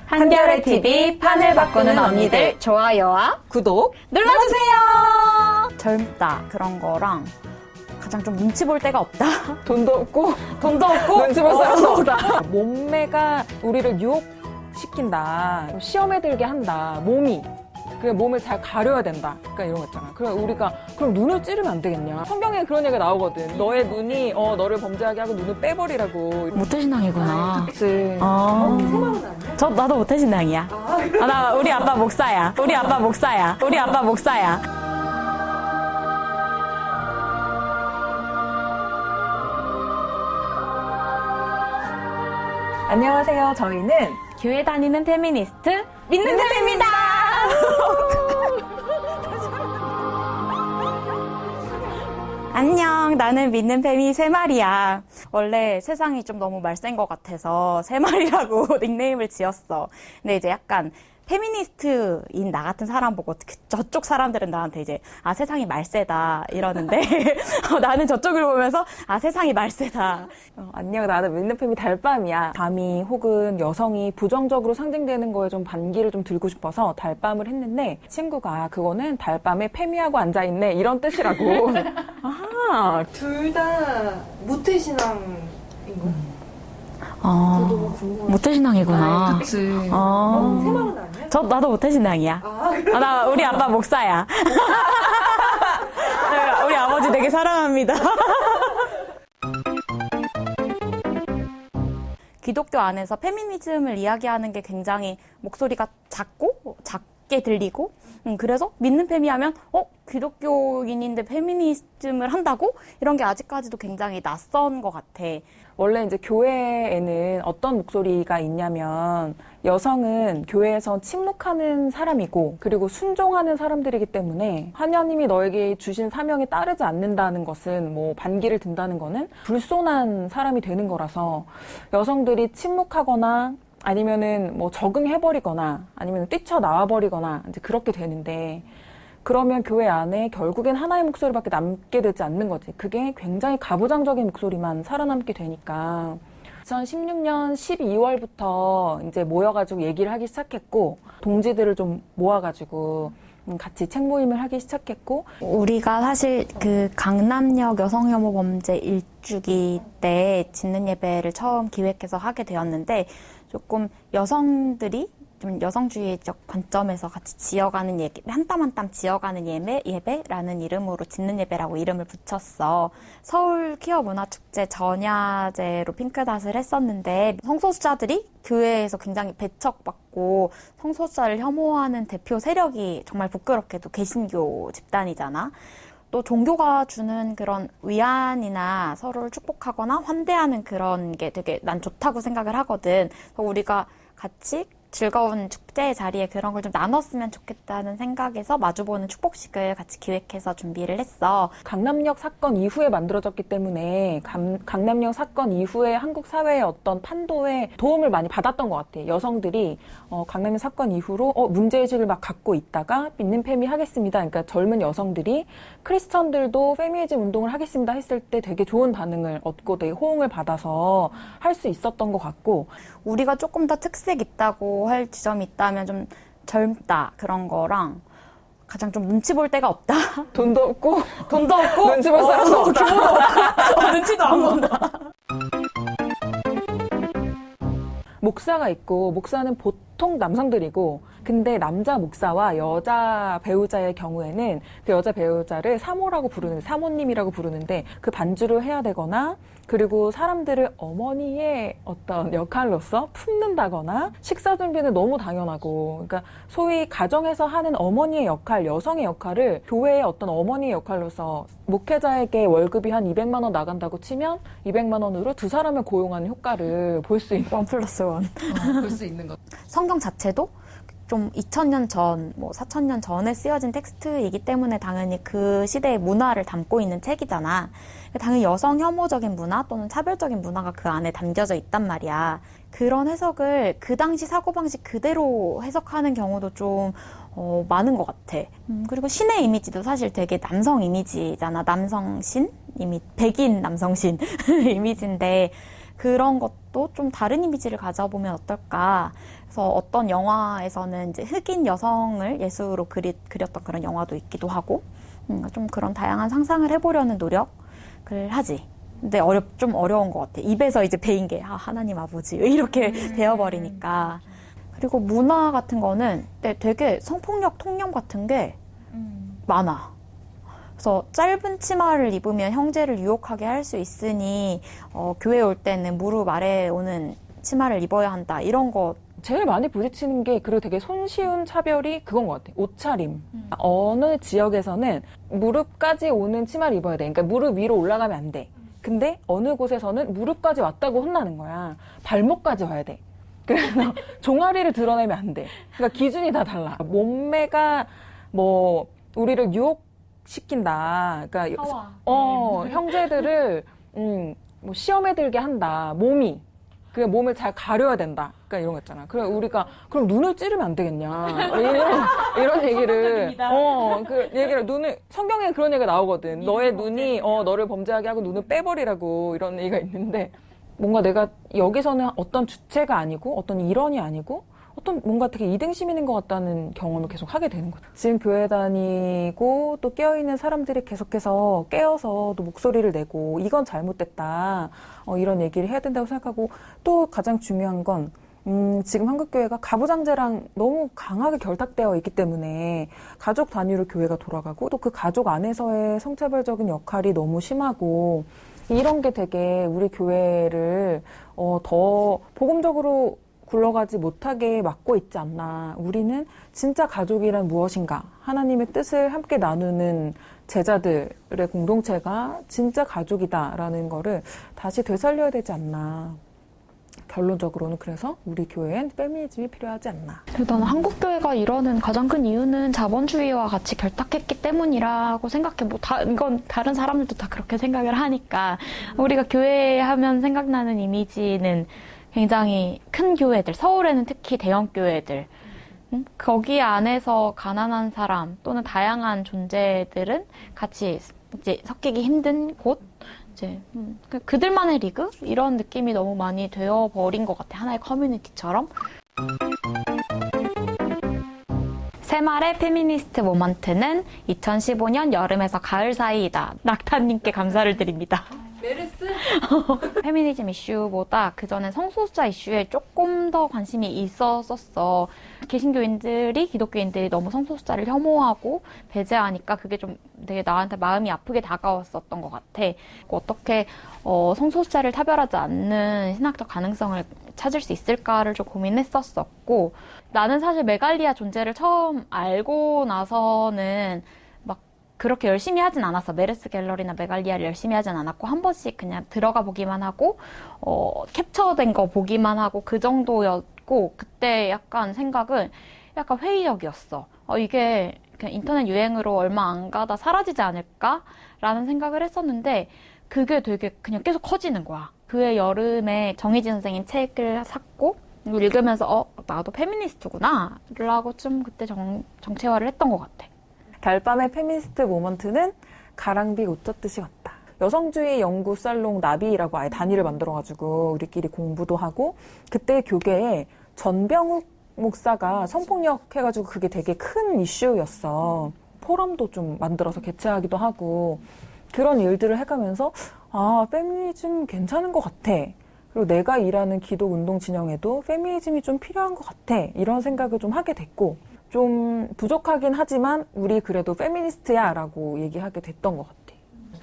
한겨레 TV 판을 바꾸는 언니들 좋아요와 구독 눌러주세요. 젊다 그런 거랑 가장 좀 눈치 볼 데가 없다. 돈도 없고 눈치 볼 사람도 없다. 몸매가 우리를 유혹시킨다. 시험에 들게 한다. 그 몸을 잘 가려야 된다. 그러니까 이런 거 있잖아. 그럼 우리가 그럼 눈을 찌르면 안 되겠냐? 성경에 그런 얘기가 나오거든. 너의 눈이 너를 범죄하게 하고 눈을 빼버리라고. 모태신앙이구나. 그치. 나도 모태신앙이야. 우리 아빠 목사야. 안녕하세요. 저희는 교회 다니는 페미니스트 믿는 템입니다. 안녕, 나는 믿는 팸이 세마리야. 원래 세상이 좀 너무 말센 것 같아서 세마리라고 닉네임을 지었어. 근데 이제 약간 페미니스트인 나 같은 사람 보고 저쪽 사람들은 나한테 이제 세상이 말세다 이러는데 나는 저쪽을 보면서 세상이 말세다. 안녕, 나는 믿는 팸이 달밤이야. 밤이 혹은 여성이 부정적으로 상징되는 거에 좀 반기를 좀 들고 싶어서 달밤을 했는데 친구가 그거는 달밤에 팸이하고 앉아있네 이런 뜻이라고. 아하. 둘 다 모태신앙인 거? 너무 궁금해. 모태신앙이구나. 그치. 새마은 아니야? 나도 모태신앙이야. 우리 아빠 목사야. 우리 아버지 되게 사랑합니다. 기독교 안에서 페미니즘을 이야기하는 게 굉장히 목소리가 작게 들리고, 그래서 믿는 페미 하면, 기독교인인데 페미니즘을 한다고? 이런 게 아직까지도 굉장히 낯선 것 같아. 원래 이제 교회에는 어떤 목소리가 있냐면 여성은 교회에서 침묵하는 사람이고 그리고 순종하는 사람들이기 때문에 하나님이 너에게 주신 사명에 따르지 않는다는 것은 뭐 반기를 든다는 거는 불손한 사람이 되는 거라서 여성들이 침묵하거나 아니면은 뭐 적응해버리거나 아니면 뛰쳐나와버리거나 이제 그렇게 되는데 그러면 교회 안에 결국엔 하나의 목소리밖에 남게 되지 않는 거지. 그게 굉장히 가부장적인 목소리만 살아남게 되니까 2016년 12월부터 이제 모여가지고 얘기를 하기 시작했고 동지들을 좀 모아가지고 같이 책 모임을 하기 시작했고 우리가 사실 그 강남역 여성혐오 범죄 1주기 때 짓는 예배를 처음 기획해서 하게 되었는데 조금 여성들이 좀 여성주의적 관점에서 같이 지어가는 한 땀 한 땀 지어가는 예배라는 이름으로 짓는 예배라고 이름을 붙였어. 서울 퀴어 문화축제 전야제로 핑크닷을 했었는데 성소수자들이 교회에서 굉장히 배척받고 성소수자를 혐오하는 대표 세력이 정말 부끄럽게도 개신교 집단이잖아. 또 종교가 주는 그런 위안이나 서로를 축복하거나 환대하는 그런 게 되게 난 좋다고 생각을 하거든. 그래서 우리가 같이 즐거운 축제의 자리에 그런 걸 좀 나눴으면 좋겠다는 생각에서 마주보는 축복식을 같이 기획해서 준비를 했어. 강남역 사건 이후에 만들어졌기 때문에 강남역 사건 이후에 한국 사회의 어떤 판도에 도움을 많이 받았던 것 같아. 여성들이 강남역 사건 이후로 문제의식을 막 갖고 있다가 믿는 페미 하겠습니다. 그러니까 젊은 여성들이 크리스천들도 페미니즘 운동을 하겠습니다 했을 때 되게 좋은 반응을 얻고 되게 호응을 받아서 할 수 있었던 것 같고 우리가 조금 더 특색 있다고 할 지점이 있다면 좀 젊다 그런 거랑 가장 좀 눈치 볼 데가 없다. 돈도 없고 눈치 볼 사람도 없다. 눈치도 안 본다. 목사가 있고 목사는 보통 남성들이고 근데 남자 목사와 여자 배우자의 경우에는 그 여자 배우자를 사모님이라고 부르는데 그 반주를 해야 되거나 그리고 사람들을 어머니의 어떤 역할로서 품는다거나 식사 준비는 너무 당연하고 그러니까 소위 가정에서 하는 어머니의 역할, 여성의 역할을 교회의 어떤 어머니의 역할로서 목회자에게 월급이 한 200만 원 나간다고 치면 200만 원으로 두 사람을 고용하는 효과를 볼 수 있는 1+1 볼 수 있는 것. 성경 자체도 좀 2000년 전, 4000년 전에 쓰여진 텍스트이기 때문에 당연히 그 시대의 문화를 담고 있는 책이잖아. 당연히 여성 혐오적인 문화 또는 차별적인 문화가 그 안에 담겨져 있단 말이야. 그런 해석을 그 당시 사고방식 그대로 해석하는 경우도 좀 많은 것 같아. 그리고 신의 이미지도 사실 되게 남성 이미지잖아. 남성신? 백인 남성신 이미지인데 그런 것도 것도 좀 다른 이미지를 가져보면 어떨까. 그래서 어떤 영화에서는 이제 흑인 여성을 예수로 그렸던 그런 영화도 있기도 하고, 좀 그런 다양한 상상을 해보려는 노력을 하지. 근데 좀 어려운 것 같아. 입에서 이제 배인 게, 하나님 아버지. 이렇게 되어버리니까. 그리고 문화 같은 거는 되게 성폭력 통념 같은 게 많아. 그래서 짧은 치마를 입으면 형제를 유혹하게 할 수 있으니, 교회 올 때는 무릎 아래에 오는 치마를 입어야 한다. 이런 거. 제일 많이 부딪히는 게, 그리고 되게 손쉬운 차별이 그건 것 같아. 옷차림. 어느 지역에서는 무릎까지 오는 치마를 입어야 돼. 그러니까 무릎 위로 올라가면 안 돼. 근데 어느 곳에서는 무릎까지 왔다고 혼나는 거야. 발목까지 와야 돼. 그래서 종아리를 드러내면 안 돼. 그러니까 기준이 다 달라. 몸매가 뭐 우리를 유혹시킨다. 그러니까 형제들을 뭐 시험에 들게 한다. 그냥 몸을 잘 가려야 된다. 그러니까 이런 거 있잖아. 그럼 우리가 그럼 눈을 찌르면 안 되겠냐. 이런 얘기를 그 얘기를 성경에 그런 얘기가 나오거든. 너의 눈이 너를 범죄하게 하고 눈을 빼버리라고 이런 얘기가 있는데, 뭔가 내가 여기서는 어떤 주체가 아니고 어떤 일원이 아니고 어떤 뭔가 되게 이등심인 것 같다는 경험을 계속 하게 되는 거죠. 지금 교회 다니고 또 깨어있는 사람들이 계속해서 깨어서 또 목소리를 내고 이건 잘못됐다 이런 얘기를 해야 된다고 생각하고, 또 가장 중요한 건 지금 한국교회가 가부장제랑 너무 강하게 결탁되어 있기 때문에 가족 단위로 교회가 돌아가고, 또 그 가족 안에서의 성차별적인 역할이 너무 심하고, 이런 게 되게 우리 교회를 더 복음적으로 굴러가지 못하게 막고 있지 않나. 우리는 진짜 가족이란 무엇인가, 하나님의 뜻을 함께 나누는 제자들의 공동체가 진짜 가족이다라는 거를 다시 되살려야 되지 않나. 결론적으로는 그래서 우리 교회엔 페미니즘이 필요하지 않나. 나는 한국교회가 이러는 가장 큰 이유는 자본주의와 같이 결탁했기 때문이라고 생각해. 이건 다른 사람들도 다 그렇게 생각을 하니까. 우리가 교회 하면 생각나는 이미지는 굉장히 큰 교회들, 서울에는 특히 대형 교회들, 거기 안에서 가난한 사람 또는 다양한 존재들은 같이 이제 섞이기 힘든 곳, 이제 그들만의 리그 이런 느낌이 너무 많이 되어버린 것 같아. 하나의 커뮤니티처럼. 새말의 페미니스트 모먼트는 2015년 여름에서 가을 사이이다. 낙타님께 감사를 드립니다. 메르스? 페미니즘 이슈보다 그전에 성소수자 이슈에 조금 더 관심이 있었었어. 개신교인들이, 기독교인들이 너무 성소수자를 혐오하고 배제하니까 그게 좀 되게 나한테 마음이 아프게 다가왔었던 것 같아. 어떻게 성소수자를 차별하지 않는 신학적 가능성을 찾을 수 있을까를 좀 고민했었었고, 나는 사실 메갈리아 존재를 처음 알고 나서는 그렇게 열심히 하진 않았어. 메르스 갤러리나 메갈리아를 열심히 하진 않았고, 한 번씩 그냥 들어가 보기만 하고, 캡처된 거 보기만 하고, 그 정도였고, 그때 약간 생각은 약간 회의적이었어. 이게 그냥 인터넷 유행으로 얼마 안 가다 사라지지 않을까라는 생각을 했었는데, 그게 되게 그냥 계속 커지는 거야. 그해 여름에 정희진 선생님 책을 샀고, 이걸 읽으면서, 나도 페미니스트구나. 라고 좀 그때 정체화를 했던 것 같아. 달밤의 페미니스트 모먼트는 가랑비 옷젖듯이 같다. 여성주의 연구 살롱 나비라고 아예 단위를 만들어가지고 우리끼리 공부도 하고, 그때 교계에 전병욱 목사가 성폭력 해가지고 그게 되게 큰 이슈였어. 포럼도 좀 만들어서 개최하기도 하고, 그런 일들을 해가면서 페미니즘 괜찮은 것 같아. 그리고 내가 일하는 기독 운동 진영에도 페미니즘이 좀 필요한 것 같아. 이런 생각을 좀 하게 됐고, 좀 부족하긴 하지만 우리 그래도 페미니스트야 라고 얘기하게 됐던 것 같아.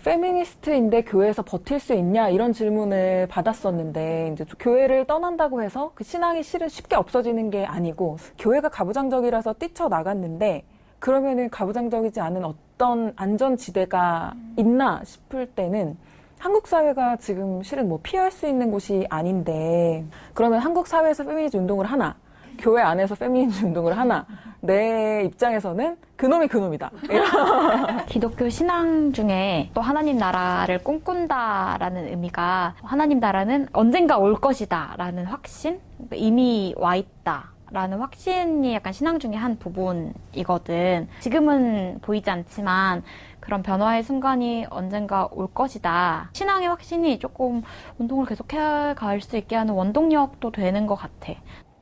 페미니스트인데 교회에서 버틸 수 있냐 이런 질문을 받았었는데, 이제 교회를 떠난다고 해서 그 신앙이 실은 쉽게 없어지는 게 아니고, 교회가 가부장적이라서 뛰쳐나갔는데 그러면은 가부장적이지 않은 어떤 안전지대가 있나 싶을 때는 한국 사회가 지금 실은 뭐 피할 수 있는 곳이 아닌데, 그러면 한국 사회에서 페미니즘 운동을 하나, 교회 안에서 페미니즘 운동을 하나, 내 입장에서는 그놈이 그놈이다. 기독교 신앙 중에 또 하나님 나라를 꿈꾼다라는 의미가, 하나님 나라는 언젠가 올 것이다 라는 확신? 이미 와 있다 라는 확신이 약간 신앙 중에 한 부분이거든. 지금은 보이지 않지만 그런 변화의 순간이 언젠가 올 것이다. 신앙의 확신이 조금 운동을 계속해 갈 수 있게 하는 원동력도 되는 것 같아.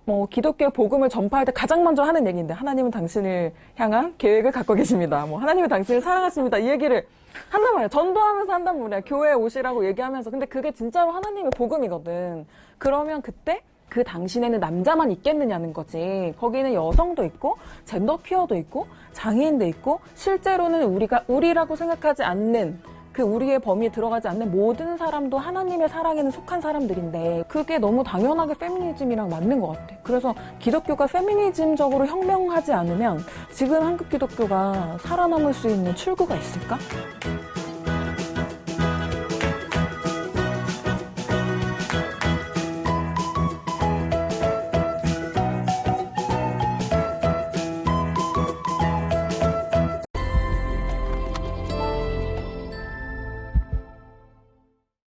뭐 기독교 복음을 전파할 때 가장 먼저 하는 얘기인데 하나님은 당신을 향한 계획을 갖고 계십니다. 뭐 하나님은 당신을 사랑하십니다. 이 얘기를 한단 말이야. 전도하면서 한단 말이야. 교회에 오시라고 얘기하면서. 근데 그게 진짜로 하나님의 복음이거든. 그러면 그때 그 당신에는 남자만 있겠느냐는 거지. 거기는 여성도 있고 젠더 퀴어도 있고 장애인도 있고 실제로는 우리라고 생각하지 않는 그 우리의 범위에 들어가지 않는 모든 사람도 하나님의 사랑에는 속한 사람들인데 그게 너무 당연하게 페미니즘이랑 맞는 것 같아. 그래서 기독교가 페미니즘적으로 혁명하지 않으면 지금 한국 기독교가 살아남을 수 있는 출구가 있을까?